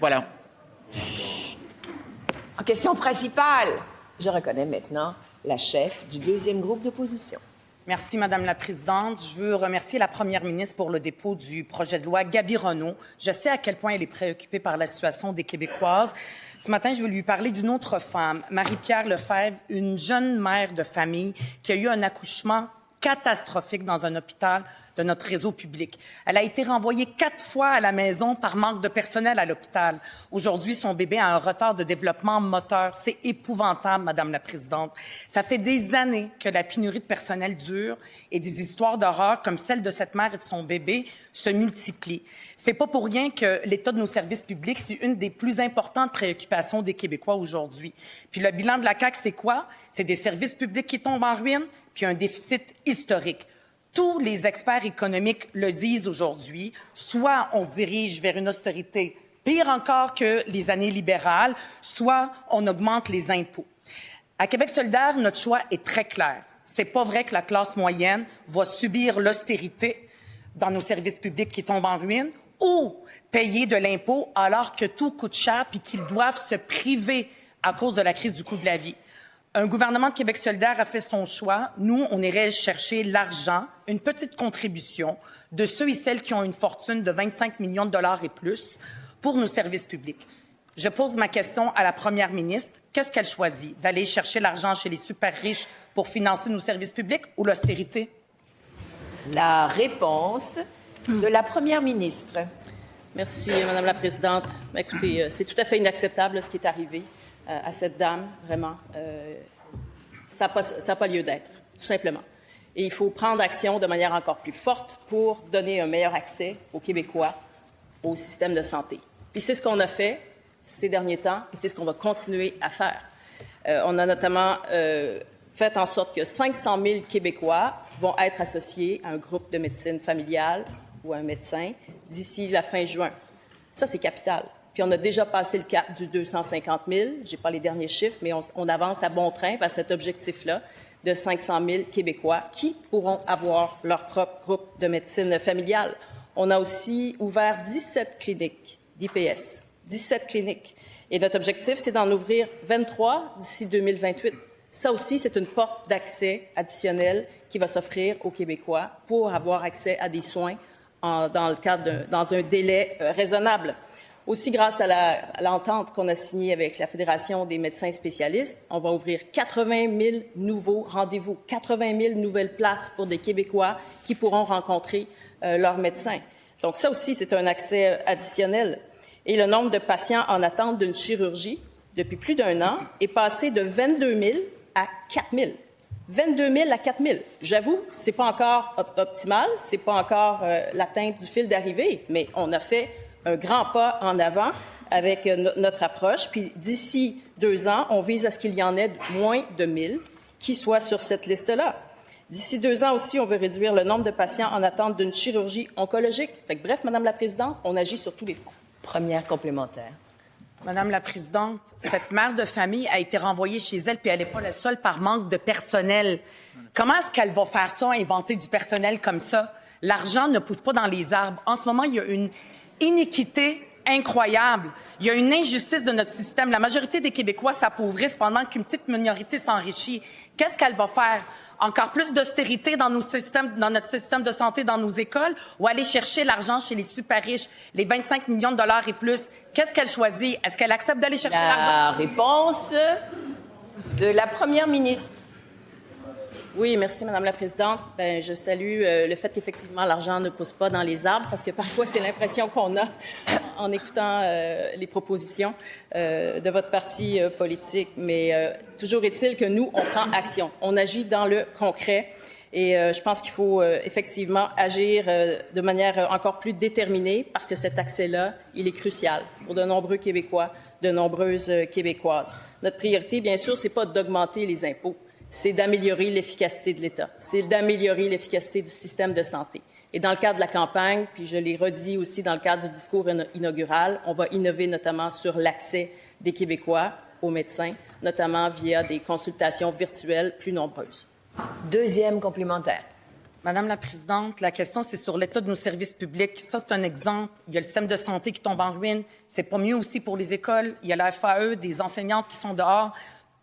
Voilà. En question principale, je reconnais maintenant la chef du deuxième groupe d'opposition. Merci, Madame la Présidente. Je veux remercier la Première ministre pour le dépôt du projet de loi. Gaby Renaud, je sais à quel point elle est préoccupée par la situation des Québécoises. Ce matin, je veux lui parler d'une autre femme, Marie-Pierre Lefebvre, une jeune mère de famille qui a eu un accouchement catastrophique dans un hôpital de notre réseau public. Elle a été renvoyée 4 fois à la maison par manque de personnel à l'hôpital. Aujourd'hui, son bébé a un retard de développement moteur. C'est épouvantable, Madame la Présidente. Ça fait des années que la pénurie de personnel dure et des histoires d'horreur comme celle de cette mère et de son bébé se multiplient. C'est pas pour rien que l'état de nos services publics, c'est une des plus importantes préoccupations des Québécois aujourd'hui. Puis le bilan de la CAQ, c'est quoi? C'est des services publics qui tombent en ruine, puis un déficit historique. Tous les experts économiques le disent aujourd'hui. Soit on se dirige vers une austérité pire encore que les années libérales, soit on augmente les impôts. À Québec solidaire, notre choix est très clair. C'est pas vrai que la classe moyenne va subir l'austérité dans nos services publics qui tombent en ruine ou payer de l'impôt alors que tout coûte cher puis qu'ils doivent se priver à cause de la crise du coût de la vie. Un gouvernement de Québec solidaire a fait son choix. Nous, on irait chercher l'argent, une petite contribution de ceux et celles qui ont une fortune de 25 millions de dollars et plus pour nos services publics. Je pose ma question à la première ministre. Qu'est-ce qu'elle choisit? D'aller chercher l'argent chez les super riches pour financer nos services publics ou l'austérité? La réponse de la première ministre. Merci, Madame la Présidente. Écoutez, c'est tout à fait inacceptable ce qui est arrivé à cette dame, vraiment. Ça n'a pas lieu d'être, tout simplement. Et il faut prendre action de manière encore plus forte pour donner un meilleur accès aux Québécois au système de santé. Puis c'est ce qu'on a fait ces derniers temps et c'est ce qu'on va continuer à faire. On a notamment fait en sorte que 500 000 Québécois vont être associés à un groupe de médecine familiale ou à un médecin d'ici la fin juin. Ça, c'est capital. Puis on a déjà passé le cap du 250 000. Je n'ai pas les derniers chiffres, mais on avance à bon train vers cet objectif-là de 500 000 Québécois qui pourront avoir leur propre groupe de médecine familiale. On a aussi ouvert 17 cliniques d'IPS, 17 cliniques. Et notre objectif, c'est d'en ouvrir 23 d'ici 2028. Ça aussi, c'est une porte d'accès additionnelle qui va s'offrir aux Québécois pour avoir accès à des soins dans un délai raisonnable. Aussi, grâce à l'entente qu'on a signée avec la Fédération des médecins spécialistes, on va ouvrir 80 000 nouveaux rendez-vous, 80 000 nouvelles places pour des Québécois qui pourront rencontrer leurs médecins. Donc ça aussi, c'est un accès additionnel. Et le nombre de patients en attente d'une chirurgie depuis plus d'1 an est passé de 22 000 à 4 000. 22 000 à 4 000. J'avoue, c'est pas encore optimal, c'est pas encore l'atteinte du fil d'arrivée, mais on a fait un grand pas en avant avec notre approche. Puis d'ici 2 ans, on vise à ce qu'il y en ait moins de 1000 qui soient sur cette liste-là. D'ici 2 ans aussi, on veut réduire le nombre de patients en attente d'une chirurgie oncologique. Fait que, bref, Madame la Présidente, on agit sur tous les fronts. Première complémentaire. Madame la Présidente, cette mère de famille a été renvoyée chez elle, puis elle n'est pas la seule par manque de personnel. Comment est-ce qu'elle va faire ça, inventer du personnel comme ça? L'argent ne pousse pas dans les arbres. En ce moment, il y a une inéquité incroyable. Il y a une injustice de notre système. La majorité des Québécois s'appauvrissent pendant qu'une petite minorité s'enrichit. Qu'est-ce qu'elle va faire? Encore plus d'austérité dans notre système de santé, dans nos écoles, ou aller chercher l'argent chez les super riches, les 25 millions de dollars et plus? Qu'est-ce qu'elle choisit? Est-ce qu'elle accepte d'aller chercher l'argent? La réponse de la première ministre. Oui, merci, Madame la Présidente. Bien, je salue le fait qu'effectivement, l'argent ne pousse pas dans les arbres, parce que parfois, c'est l'impression qu'on a en écoutant les propositions de votre parti politique. Mais toujours est-il que nous, on prend action. On agit dans le concret. Et je pense qu'il faut effectivement agir de manière encore plus déterminée, parce que cet accès-là, il est crucial pour de nombreux Québécois, de nombreuses Québécoises. Notre priorité, bien sûr, c'est pas d'augmenter les impôts. C'est d'améliorer l'efficacité de l'État, c'est d'améliorer l'efficacité du système de santé. Et dans le cadre de la campagne, puis je l'ai redit aussi dans le cadre du discours inaugural, on va innover notamment sur l'accès des Québécois aux médecins, notamment via des consultations virtuelles plus nombreuses. Deuxième complémentaire. Madame la Présidente, la question, c'est sur l'état de nos services publics. Ça, c'est un exemple. Il y a le système de santé qui tombe en ruine. C'est pas mieux aussi pour les écoles. Il y a la FAE, des enseignantes qui sont dehors.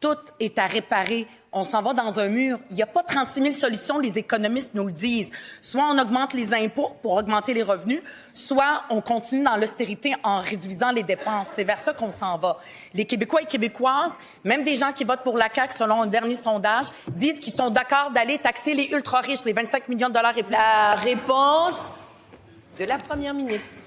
Tout est à réparer. On s'en va dans un mur. Il n'y a pas 36 000 solutions, les économistes nous le disent. Soit on augmente les impôts pour augmenter les revenus, soit on continue dans l'austérité en réduisant les dépenses. C'est vers ça qu'on s'en va. Les Québécois et Québécoises, même des gens qui votent pour la CAQ, selon un dernier sondage, disent qu'ils sont d'accord d'aller taxer les ultra-riches, les 25 millions de dollars et plus. La réponse de la première ministre.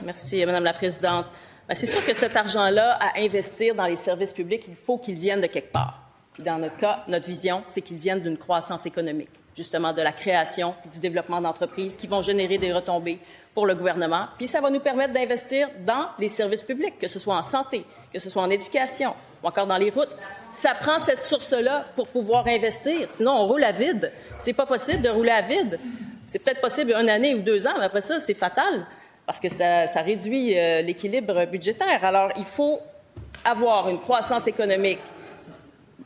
Merci, Madame la Présidente. Bien, c'est sûr que cet argent-là, à investir dans les services publics, il faut qu'il vienne de quelque part. Puis dans notre cas, notre vision, c'est qu'il vienne d'une croissance économique, justement de la création et du développement d'entreprises qui vont générer des retombées pour le gouvernement. Puis ça va nous permettre d'investir dans les services publics, que ce soit en santé, que ce soit en éducation ou encore dans les routes. Ça prend cette source-là pour pouvoir investir. Sinon, on roule à vide. C'est pas possible de rouler à vide. C'est peut-être possible 1 année ou 2 ans, mais après ça, c'est fatal. Parce que ça réduit l'équilibre budgétaire. Alors, il faut avoir une croissance économique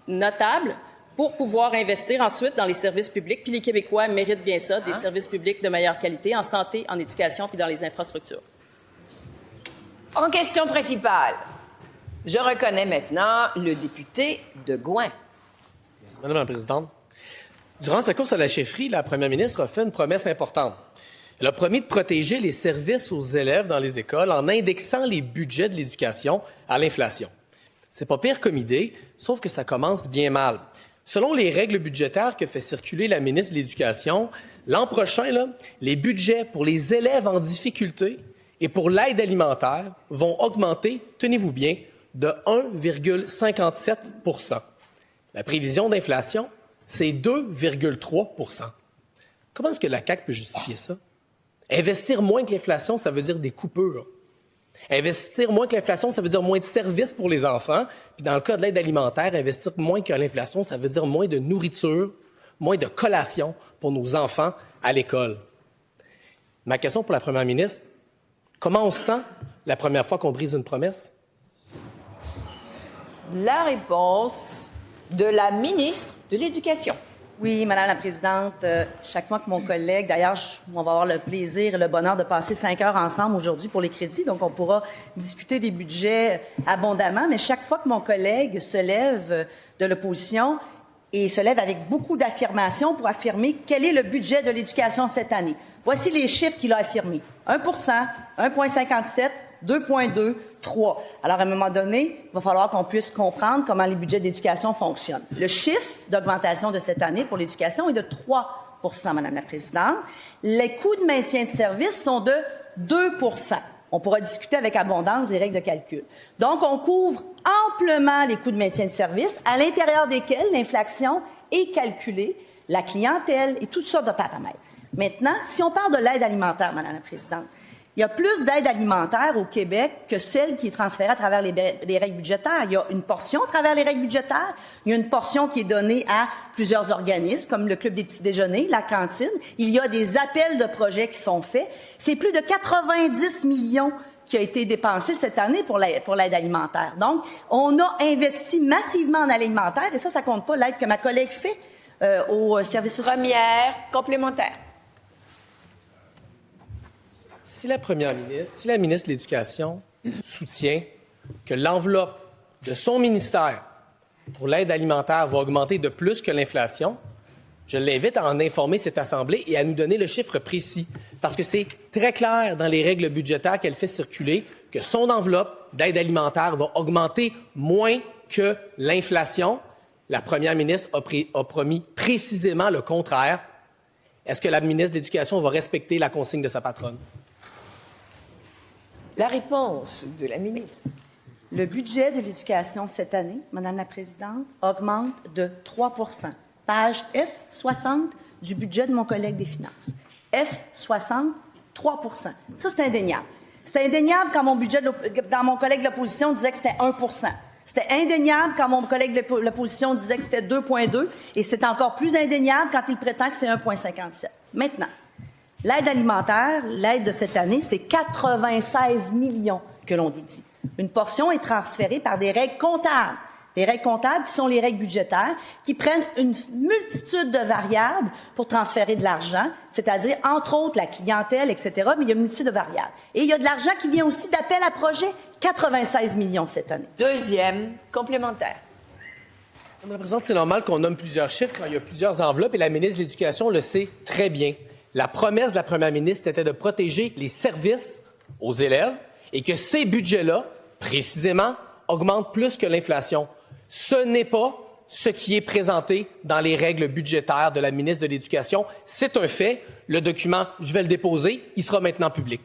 notable pour pouvoir investir ensuite dans les services publics. Puis les Québécois méritent bien ça, des services publics de meilleure qualité en santé, en éducation, puis dans les infrastructures. En question principale, je reconnais maintenant le député de Gouin. Madame la Présidente, durant sa course à la chefferie, la première ministre a fait une promesse importante. Elle a promis de protéger les services aux élèves dans les écoles en indexant les budgets de l'éducation à l'inflation. C'est pas pire comme idée, sauf que ça commence bien mal. Selon les règles budgétaires que fait circuler la ministre de l'Éducation, l'an prochain, les budgets pour les élèves en difficulté et pour l'aide alimentaire vont augmenter, tenez-vous bien, de 1,57 %. La prévision d'inflation, c'est 2,3 %. Comment est-ce que la CAQ peut justifier ça? Investir moins que l'inflation, ça veut dire des coupures. Investir moins que l'inflation, ça veut dire moins de services pour les enfants. Puis dans le cas de l'aide alimentaire, investir moins que l'inflation, ça veut dire moins de nourriture, moins de collations pour nos enfants à l'école. Ma question pour la première ministre, comment on se sent la première fois qu'on brise une promesse? La réponse de la ministre de l'Éducation. Oui, Madame la Présidente, chaque fois que mon collègue, d'ailleurs, on va avoir le plaisir et le bonheur de passer 5 heures ensemble aujourd'hui pour les crédits, donc on pourra discuter des budgets abondamment, mais chaque fois que mon collègue se lève de l'opposition et se lève avec beaucoup d'affirmations pour affirmer quel est le budget de l'éducation cette année. Voici les chiffres qu'il a affirmés. 1 1,57 2,2, 3. Alors, à un moment donné, il va falloir qu'on puisse comprendre comment les budgets d'éducation fonctionnent. Le chiffre d'augmentation de cette année pour l'éducation est de 3 Madame la Présidente. Les coûts de maintien de service sont de 2 On pourra discuter avec abondance des règles de calcul. Donc, on couvre amplement les coûts de maintien de service, à l'intérieur desquels l'inflation est calculée, la clientèle et toutes sortes de paramètres. Maintenant, si on parle de l'aide alimentaire, Madame la Présidente, il y a plus d'aide alimentaire au Québec que celle qui est transférée à travers les règles budgétaires. Il y a une portion à travers les règles budgétaires. Il y a une portion qui est donnée à plusieurs organismes, comme le Club des petits déjeuners, la cantine. Il y a des appels de projets qui sont faits. C'est plus de 90 millions qui a été dépensé cette année pour l'aide alimentaire. Donc, on a investi massivement en alimentaire, et ça compte pas l'aide que ma collègue fait aux services sociaux. Première complémentaire. Si la ministre de l'Éducation soutient que l'enveloppe de son ministère pour l'aide alimentaire va augmenter de plus que l'inflation, je l'invite à en informer cette Assemblée et à nous donner le chiffre précis. Parce que c'est très clair dans les règles budgétaires qu'elle fait circuler que son enveloppe d'aide alimentaire va augmenter moins que l'inflation. La première ministre a promis précisément le contraire. Est-ce que la ministre de l'Éducation va respecter la consigne de sa patronne? La réponse de la ministre. Le budget de l'éducation cette année, Madame la Présidente, augmente de 3 Page F60 du budget de mon collègue des Finances. F60, 3 Ça, c'est indéniable. C'était indéniable quand dans mon collègue de l'opposition disait que c'était 1 C'était indéniable quand mon collègue de l'opposition disait que c'était 2,2 et c'est encore plus indéniable quand il prétend que c'est 1,57. Maintenant, l'aide alimentaire, l'aide de cette année, c'est 96 millions que l'on dédie. Une portion est transférée par des règles comptables. Des règles comptables qui sont les règles budgétaires, qui prennent une multitude de variables pour transférer de l'argent, c'est-à-dire, entre autres, la clientèle, etc., mais il y a une multitude de variables. Et il y a de l'argent qui vient aussi d'appel à projet, 96 millions cette année. Deuxième complémentaire. Madame la Présidente, c'est normal qu'on nomme plusieurs chiffres quand il y a plusieurs enveloppes et la ministre de l'Éducation le sait très bien. La promesse de la première ministre était de protéger les services aux élèves et que ces budgets-là, précisément, augmentent plus que l'inflation. Ce n'est pas ce qui est présenté dans les règles budgétaires de la ministre de l'Éducation. C'est un fait. Le document, je vais le déposer. Il sera maintenant public.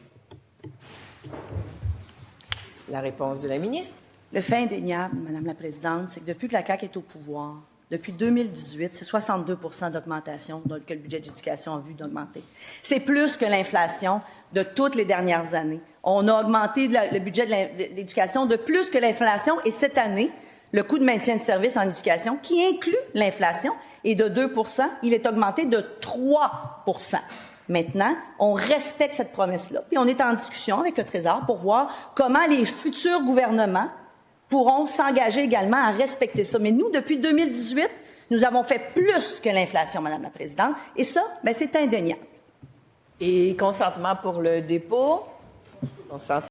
La réponse de la ministre. Le fait indéniable, Madame la Présidente, c'est que depuis que la CAQ est au pouvoir, depuis 2018, c'est 62 d'augmentation que le budget de l'éducation a vu d'augmenter. C'est plus que l'inflation de toutes les dernières années. On a augmenté le budget de l'éducation de plus que l'inflation et cette année, le coût de maintien de service en éducation, qui inclut l'inflation, est de 2 il est augmenté de 3 Maintenant, on respecte cette promesse-là. Puis on est en discussion avec le Trésor pour voir comment les futurs gouvernements pourront s'engager également à respecter ça. Mais nous, depuis 2018, nous avons fait plus que l'inflation, Madame la Présidente. Et ça, bien, c'est indéniable. Et consentement pour le dépôt. Consentement.